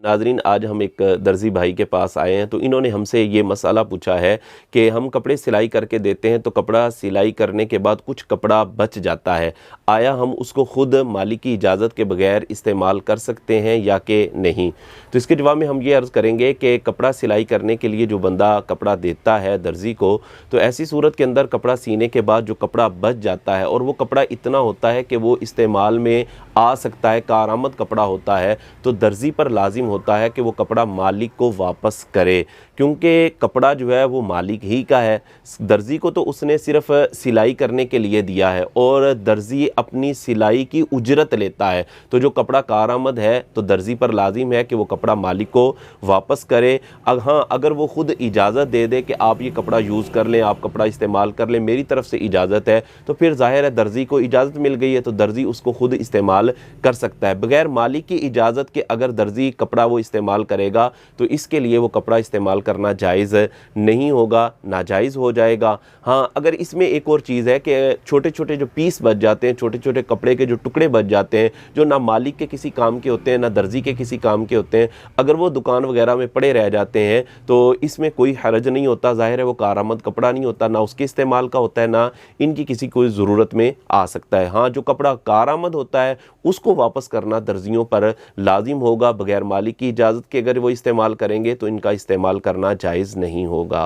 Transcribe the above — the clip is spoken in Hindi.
नाज़रीन, आज हम एक दर्जी भाई के पास आए हैं तो इन्होंने हमसे ये मसला पूछा है कि हम कपड़े सिलाई करके देते हैं तो कपड़ा सिलाई करने के बाद कुछ कपड़ा बच जाता है, आया हम उसको ख़ुद मालिक की इजाज़त के बगैर इस्तेमाल कर सकते हैं या कि नहीं। तो इसके जवाब में हम ये अर्ज़ करेंगे कि कपड़ा सिलाई करने के लिए जो बंदा कपड़ा देता है दर्जी को, तो ऐसी सूरत के अंदर कपड़ा सीने के बाद जो कपड़ा बच जाता है और वो कपड़ा इतना होता है कि वो इस्तेमाल में आ सकता है, कारआमद कपड़ा होता है, तो दर्जी पर लाजिम होता है कि वो कपड़ा मालिक को वापस करे, क्योंकि कपड़ा जो है वो मालिक ही का है। दर्जी को तो उसने सिर्फ सिलाई करने के लिए दिया है और दर्जी अपनी सिलाई की उजरत लेता है। तो जो कपड़ा कारआमद है तो दर्जी पर लाजिम है कि वो कपड़ा मालिक को वापस करे। हाँ, अगर वो ख़ुद इजाज़त दे दे कि आप ये कपड़ा यूज़ कर लें, आप कपड़ा इस्तेमाल कर लें, मेरी तरफ से इजाज़त है, तो फिर ज़ाहिर है दर्जी को इजाज़त मिल गई है तो दर्जी उसको ख़ुद इस्तेमाल कर सकता है। बगैर मालिक की इजाज़त के अगर दर्जी कपड़ा वो इस्तेमाल करेगा तो इसके लिए वो कपड़ा इस्तेमाल करना जायज़ नहीं होगा, नाजायज़ हो जाएगा। हाँ, अगर इसमें एक और चीज़ है कि छोटे छोटे जो पीस बच जाते हैं, छोटे छोटे कपड़े के जो टुकड़े बच जाते हैं, जो ना मालिक के किसी काम के होते हैं ना दर्जी के किसी काम के होते हैं, अगर वो दुकान वगैरह में पड़े रह जाते हैं तो इसमें कोई हरज नहीं होता। ज़ाहिर है वो कारआमद कपड़ा नहीं होता, ना उसके इस्तेमाल का होता है, ना इनकी किसी कोई ज़रूरत में आ सकता है। हाँ, जो कपड़ा कारआमद होता है उसको वापस करना दर्जियों पर लाजिम होगा। बगैर मालिक की इजाज़त के अगर वो इस्तेमाल करेंगे तो इनका इस्तेमाल करना जायज़ नहीं होगा।